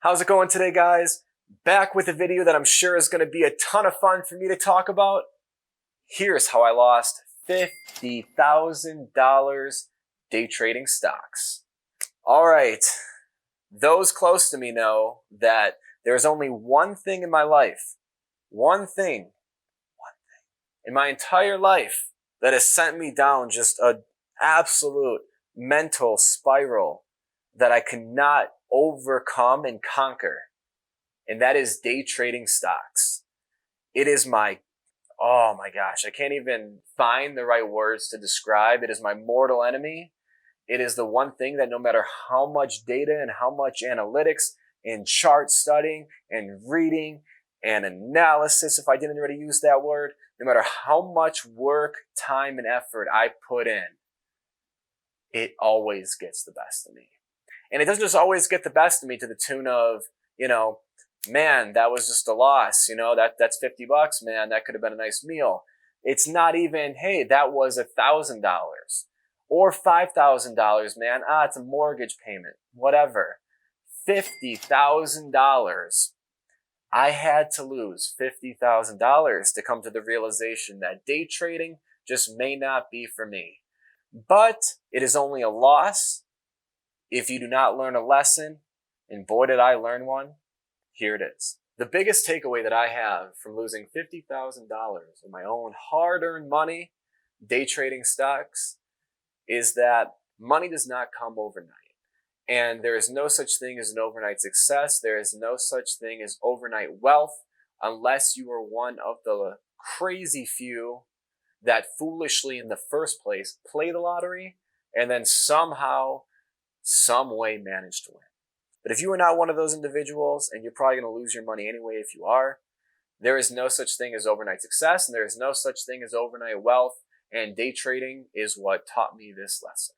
How's it going today, guys? Back with a video that I'm sure is going to be a ton of fun for me to talk about. Here's how I lost $50,000 day trading stocks. All right, those close to me know that there's only one thing in my life, one thing in my entire life that has sent me down just an absolute mental spiral that I cannot overcome and conquer. And that is day trading stocks. It is oh my gosh, I can't even find the right words to describe. It is my mortal enemy. It is the one thing that no matter how much data and how much analytics and chart studying and reading and analysis, if I didn't already use that word, no matter how much work, time, and effort I put in, it always gets the best of me. And it doesn't just always get the best of me to the tune of, man, that was just a loss. That's $50, man. That could have been a nice meal. It's not even, hey, that was $1,000 or $5,000, man. It's a mortgage payment, whatever. $50,000. I had to lose $50,000 to come to the realization that day trading just may not be for me. But it is only a loss if you do not learn a lesson, and boy did I learn one. Here it is. The biggest takeaway that I have from losing $50,000 of my own hard-earned money, day trading stocks, is that money does not come overnight. And there is no such thing as an overnight success. There is no such thing as overnight wealth unless you are one of the crazy few that foolishly in the first place play the lottery and then somehow, some way manage to win. But if you are not one of those individuals, and you're probably going to lose your money anyway if you are, there is no such thing as overnight success, and there is no such thing as overnight wealth, and day trading is what taught me this lesson.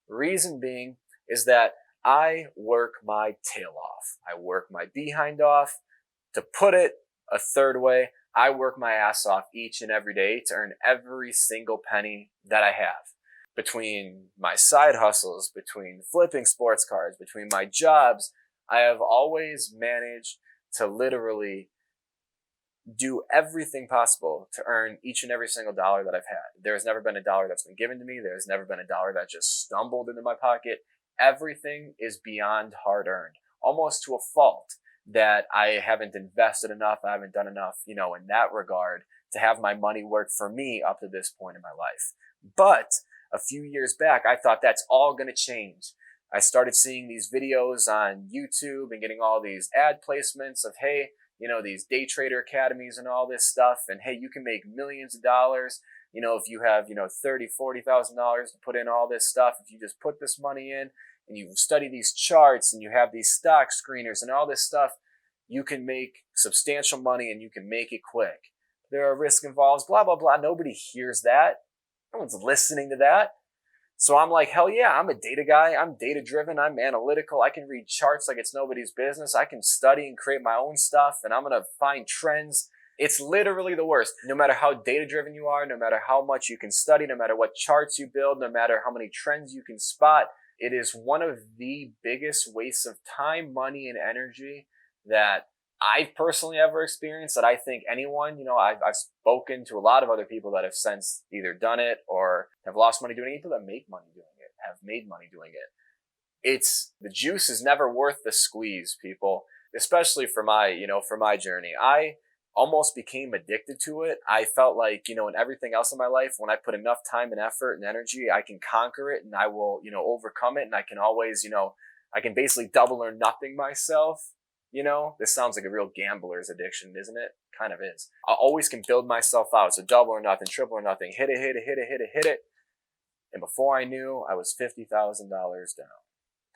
Reason being is that I work my tail off. I work my behind off. To put it a third way, I work my ass off each and every day to earn every single penny that I have. Between my side hustles, between flipping sports cards, between my jobs, I have always managed to literally do everything possible to earn each and every single dollar that I've had. There has never been a dollar that's been given to me. There has never been a dollar that just stumbled into my pocket. Everything is beyond hard earned, almost to a fault that I haven't invested enough. I haven't done enough, in that regard to have my money work for me up to this point in my life. But a few years back, I thought that's all going to change. I started seeing these videos on YouTube and getting all these ad placements of, hey, these day trader academies and all this stuff. And hey, you can make millions of dollars. If you have, $30,000, $40,000 to put in all this stuff, if you just put this money in and you study these charts and you have these stock screeners and all this stuff, you can make substantial money and you can make it quick. There are risks involved, blah, blah, blah. Nobody hears that. No one's listening to that. So I'm like, hell yeah, I'm a data guy. I'm data driven. I'm analytical. I can read charts like it's nobody's business. I can study and create my own stuff, and I'm going to find trends. It's literally the worst. No matter how data driven you are, no matter how much you can study, no matter what charts you build, no matter how many trends you can spot, it is one of the biggest wastes of time, money, and energy that I've personally ever experienced, that I think anyone, I've spoken to a lot of other people that have since either done it or have lost money doing it, people that make money doing it, have made money doing it. The juice is never worth the squeeze, people, especially for my journey. I almost became addicted to it. I felt like, in everything else in my life, when I put enough time and effort and energy, I can conquer it and I will, overcome it. And I can always, I can basically double or nothing myself. This sounds like a real gambler's addiction, isn't it? Kind of is. I always can build myself out. So double or nothing, triple or nothing, hit it, hit it, hit it, hit it, hit it. And before I knew, I was $50,000 down.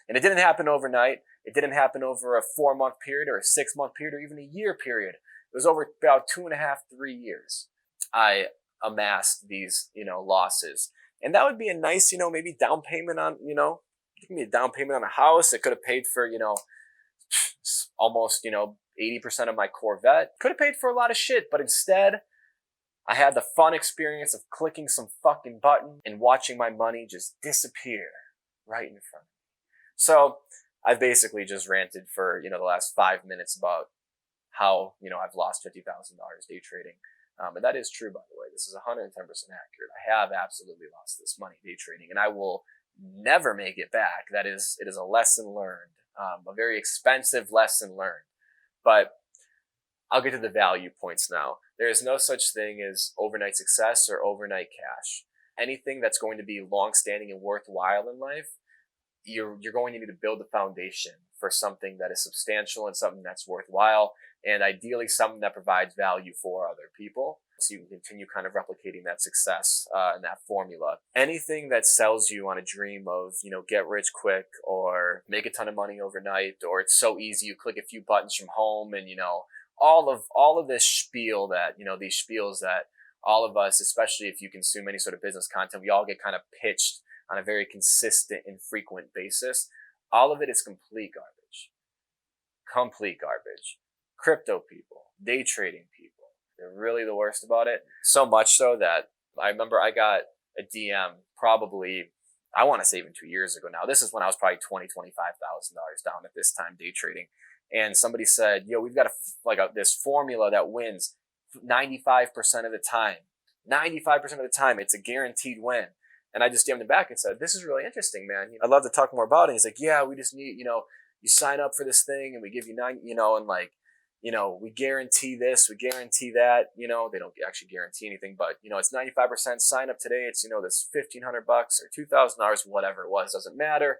And it didn't happen overnight. It didn't happen over a 4-month period or a 6-month period or even a year period. It was over about 2.5, 3 years. I amassed these, losses. And that would be a nice, maybe down payment on, it could be a down payment on a house. It could have paid for, almost, 80% of my Corvette. Could have paid for a lot of shit, but instead, I had the fun experience of clicking some fucking button and watching my money just disappear right in front of me. So I've basically just ranted for, the last 5 minutes about how, I've lost $50,000 day trading. And that is true, by the way. This is 110% accurate. I have absolutely lost this money day trading, and I will never make it back. It is a lesson learned, a very expensive lesson learned. But I'll get to the value points now. There is no such thing as overnight success or overnight cash. Anything that's going to be long-standing and worthwhile in life, you're going to need to build a foundation for something that is substantial and something that's worthwhile, and ideally something that provides value for other people, so you can continue kind of replicating that success and that formula. Anything that sells you on a dream of, get rich quick or make a ton of money overnight, or it's so easy you click a few buttons from home, and all of this spiel that, these spiels that all of us, especially if you consume any sort of business content, we all get kind of pitched on a very consistent and frequent basis. All of it is complete garbage. Complete garbage. Crypto people, day trading people, they're really the worst about it. So much so that I remember I got a DM probably, I want to say even 2 years ago now. This is when I was probably $20,000, $25,000 down at this time day trading. And somebody said, we've got this formula that wins 95% of the time. 95% of the time, it's a guaranteed win. And I just DM'd him back and said, this is really interesting, man. I'd love to talk more about it. And he's like, yeah, we just need, you sign up for this thing and we give you we guarantee this, we guarantee that, they don't actually guarantee anything, but, it's 95% sign up today. It's, this $1,500 or $2,000, whatever it was, doesn't matter.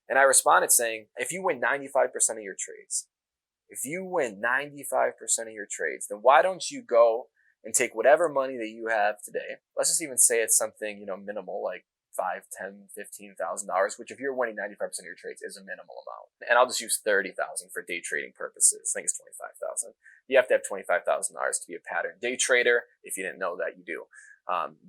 And I responded saying, if you win 95% of your trades, then why don't you go and take whatever money that you have today? Let's just even say it's something, minimal, like $5,000, $10,000, $15,000, which if you're winning 95% of your trades is a minimal amount. And I'll just use 30,000 for day trading purposes. I think it's 25,000. You have to have $25,000 to be a pattern day trader. If you didn't know that, you do,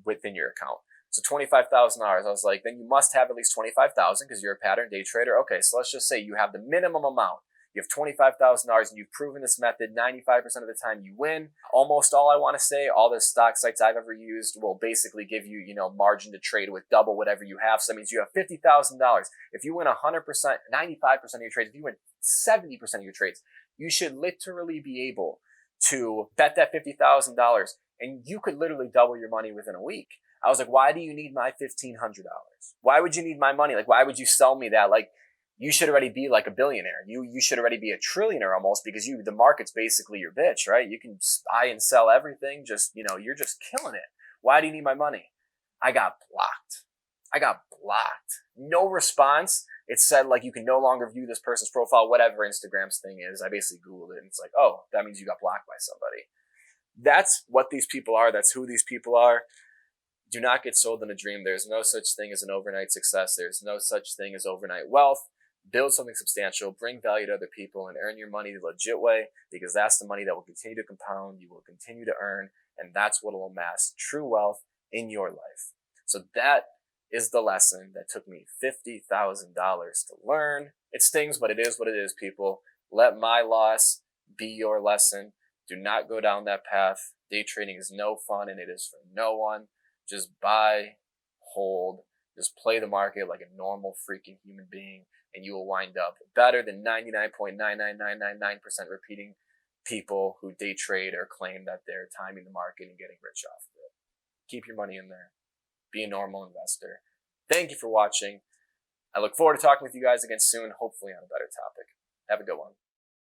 within your account. So $25,000, I was like, then you must have at least 25,000 because you're a pattern day trader. Okay, so let's just say you have the minimum amount. You have $25,000 and you've proven this method 95% of the time you win. Almost all I want to say, all the stock sites I've ever used will basically give you, margin to trade with double whatever you have. So that means you have $50,000. If you win 100%, 95% of your trades, if you win 70% of your trades, you should literally be able to bet that $50,000 and you could literally double your money within a week. I was like, why do you need my $1,500? Why would you need my money? Like, why would you sell me that? Like, you should already be like a billionaire. You should already be a trillionaire almost, because the market's basically your bitch, right? You can buy and sell everything. Just, you're just killing it. Why do you need my money? I got blocked. No response. It said like, you can no longer view this person's profile, whatever Instagram's thing is. I basically Googled it and it's like, oh, that means you got blocked by somebody. That's what these people are. That's who these people are. Do not get sold on a dream. There's no such thing as an overnight success. There's no such thing as overnight wealth. Build something substantial, bring value to other people, and earn your money the legit way, because that's the money that will continue to compound, you will continue to earn, and that's what will amass true wealth in your life. So that is the lesson that took me $50,000 to learn. It stings, but it is what it is, people. Let my loss be your lesson. Do not go down that path. Day trading is no fun, and it is for no one. Just buy, hold, just play the market like a normal freaking human being, and you will wind up better than 99.99999% repeating people who day trade or claim that they're timing the market and getting rich off of it. Keep your money in there. Be a normal investor. Thank you for watching. I look forward to talking with you guys again soon, hopefully on a better topic. Have a good one.